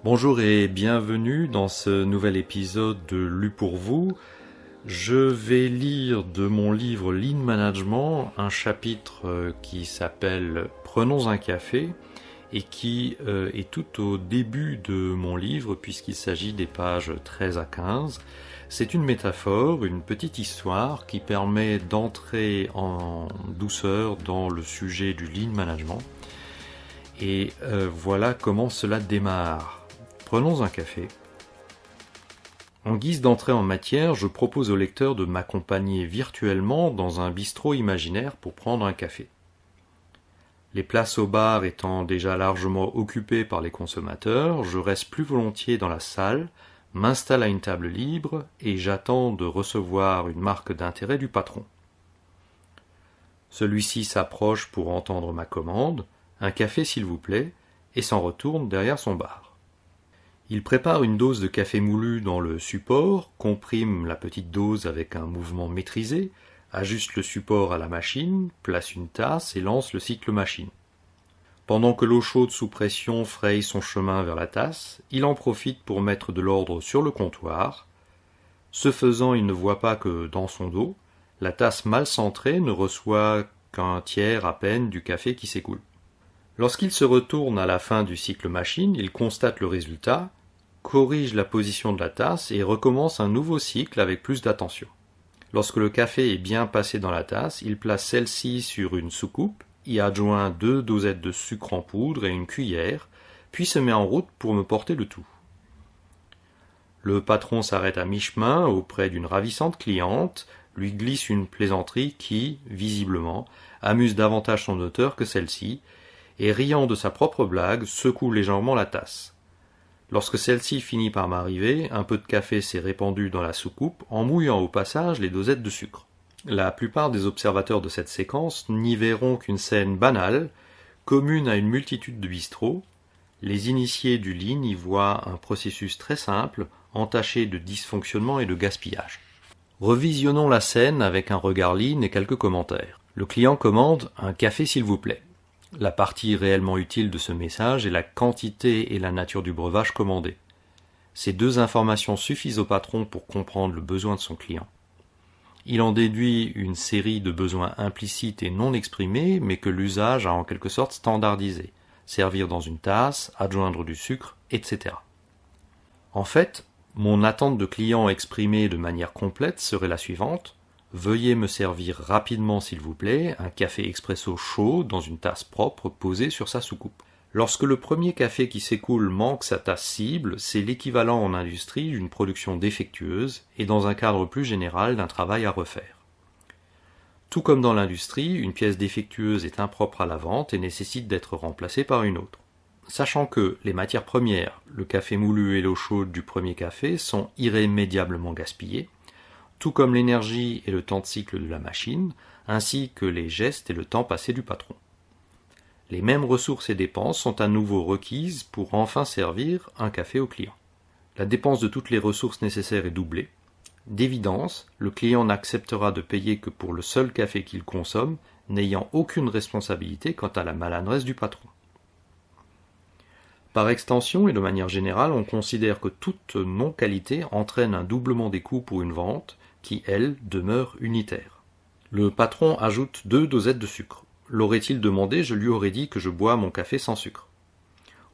Bonjour et bienvenue dans ce nouvel épisode de Lu pour vous. Je vais lire de mon livre Lean Management un chapitre qui s'appelle Prenons un café et qui est tout au début de mon livre puisqu'il s'agit des pages 13 à 15. C'est une métaphore, une petite histoire qui permet d'entrer en douceur dans le sujet du Lean Management. Et voilà comment cela démarre. Prenons un café. En guise d'entrée en matière, je propose au lecteur de m'accompagner virtuellement dans un bistrot imaginaire pour prendre un café. Les places au bar étant déjà largement occupées par les consommateurs, je reste plus volontiers dans la salle, m'installe à une table libre et j'attends de recevoir une marque d'intérêt du patron. Celui-ci s'approche pour entendre ma commande, un café s'il vous plaît, et s'en retourne derrière son bar. Il prépare une dose de café moulu dans le support, comprime la petite dose avec un mouvement maîtrisé, ajuste le support à la machine, place une tasse et lance le cycle machine. Pendant que l'eau chaude sous pression fraye son chemin vers la tasse, il en profite pour mettre de l'ordre sur le comptoir. Ce faisant, il ne voit pas que, dans son dos, la tasse mal centrée ne reçoit qu'un tiers à peine du café qui s'écoule. Lorsqu'il se retourne à la fin du cycle machine, il constate le résultat, corrige la position de la tasse et recommence un nouveau cycle avec plus d'attention. Lorsque le café est bien passé dans la tasse, il place celle-ci sur une soucoupe, y adjoint 2 dosettes de sucre en poudre et une cuillère, puis se met en route pour me porter le tout. Le patron s'arrête à mi-chemin auprès d'une ravissante cliente, lui glisse une plaisanterie qui, visiblement, amuse davantage son auteur que celle-ci, et riant de sa propre blague, secoue légèrement la tasse. Lorsque celle-ci finit par m'arriver, un peu de café s'est répandu dans la soucoupe, en mouillant au passage les dosettes de sucre. La plupart des observateurs de cette séquence n'y verront qu'une scène banale, commune à une multitude de bistrots. Les initiés du Lean y voient un processus très simple, entaché de dysfonctionnement et de gaspillage. Revisionnons la scène avec un regard Lean et quelques commentaires. Le client commande « un café s'il vous plaît ». La partie réellement utile de ce message est la quantité et la nature du breuvage commandé. Ces deux informations suffisent au patron pour comprendre le besoin de son client. Il en déduit une série de besoins implicites et non exprimés, mais que l'usage a en quelque sorte standardisé. Servir dans une tasse, adjoindre du sucre, etc. En fait, mon attente de client exprimée de manière complète serait la suivante. Veuillez me servir rapidement s'il vous plaît, un café expresso chaud dans une tasse propre posée sur sa soucoupe. Lorsque le premier café qui s'écoule manque sa tasse cible, c'est l'équivalent en industrie d'une production défectueuse et dans un cadre plus général d'un travail à refaire. Tout comme dans l'industrie, une pièce défectueuse est impropre à la vente et nécessite d'être remplacée par une autre. Sachant que les matières premières, le café moulu et l'eau chaude du premier café sont irrémédiablement gaspillées, tout comme l'énergie et le temps de cycle de la machine, ainsi que les gestes et le temps passé du patron. Les mêmes ressources et dépenses sont à nouveau requises pour enfin servir un café au client. La dépense de toutes les ressources nécessaires est doublée. D'évidence, le client n'acceptera de payer que pour le seul café qu'il consomme, n'ayant aucune responsabilité quant à la maladresse du patron. Par extension et de manière générale, on considère que toute non-qualité entraîne un doublement des coûts pour une vente, qui, elle, demeure unitaire. Le patron ajoute 2 dosettes de sucre. L'aurait-il demandé, je lui aurais dit que je bois mon café sans sucre.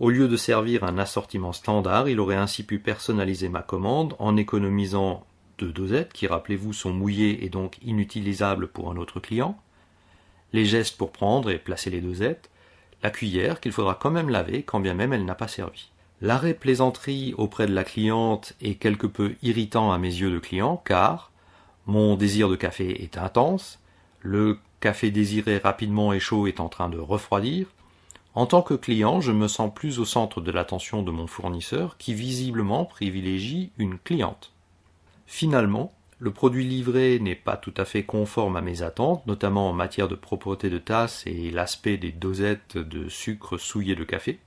Au lieu de servir un assortiment standard, il aurait ainsi pu personnaliser ma commande en économisant 2 dosettes qui, rappelez-vous, sont mouillées et donc inutilisables pour un autre client, les gestes pour prendre et placer les dosettes, la cuillère qu'il faudra quand même laver quand bien même elle n'a pas servi. L'arrêt plaisanterie auprès de la cliente est quelque peu irritant à mes yeux de client car mon désir de café est intense, le café désiré rapidement et chaud est en train de refroidir. En tant que client, je me sens plus au centre de l'attention de mon fournisseur qui visiblement privilégie une cliente. Finalement, le produit livré n'est pas tout à fait conforme à mes attentes, notamment en matière de propreté de tasse et l'aspect des dosettes de sucre souillé de café.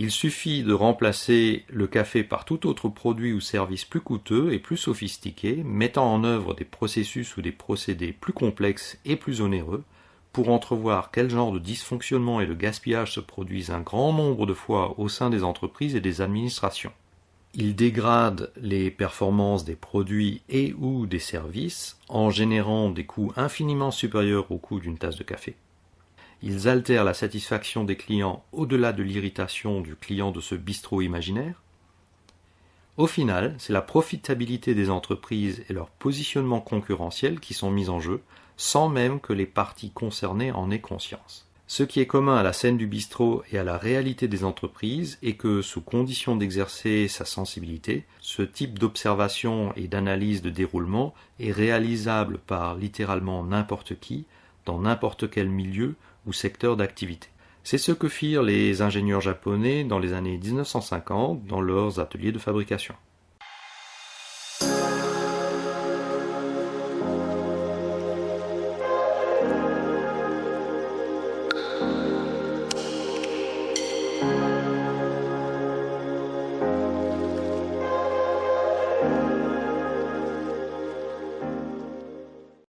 Il suffit de remplacer le café par tout autre produit ou service plus coûteux et plus sophistiqué, mettant en œuvre des processus ou des procédés plus complexes et plus onéreux pour entrevoir quel genre de dysfonctionnement et de gaspillage se produisent un grand nombre de fois au sein des entreprises et des administrations. Ils dégradent les performances des produits et ou des services en générant des coûts infiniment supérieurs au coût d'une tasse de café. Ils altèrent la satisfaction des clients au-delà de l'irritation du client de ce bistrot imaginaire. Au final, c'est la profitabilité des entreprises et leur positionnement concurrentiel qui sont mis en jeu, sans même que les parties concernées en aient conscience. Ce qui est commun à la scène du bistrot et à la réalité des entreprises est que, sous condition d'exercer sa sensibilité, ce type d'observation et d'analyse de déroulement est réalisable par littéralement n'importe qui, dans n'importe quel milieu ou secteur d'activité. C'est ce que firent les ingénieurs japonais dans les années 1950 dans leurs ateliers de fabrication.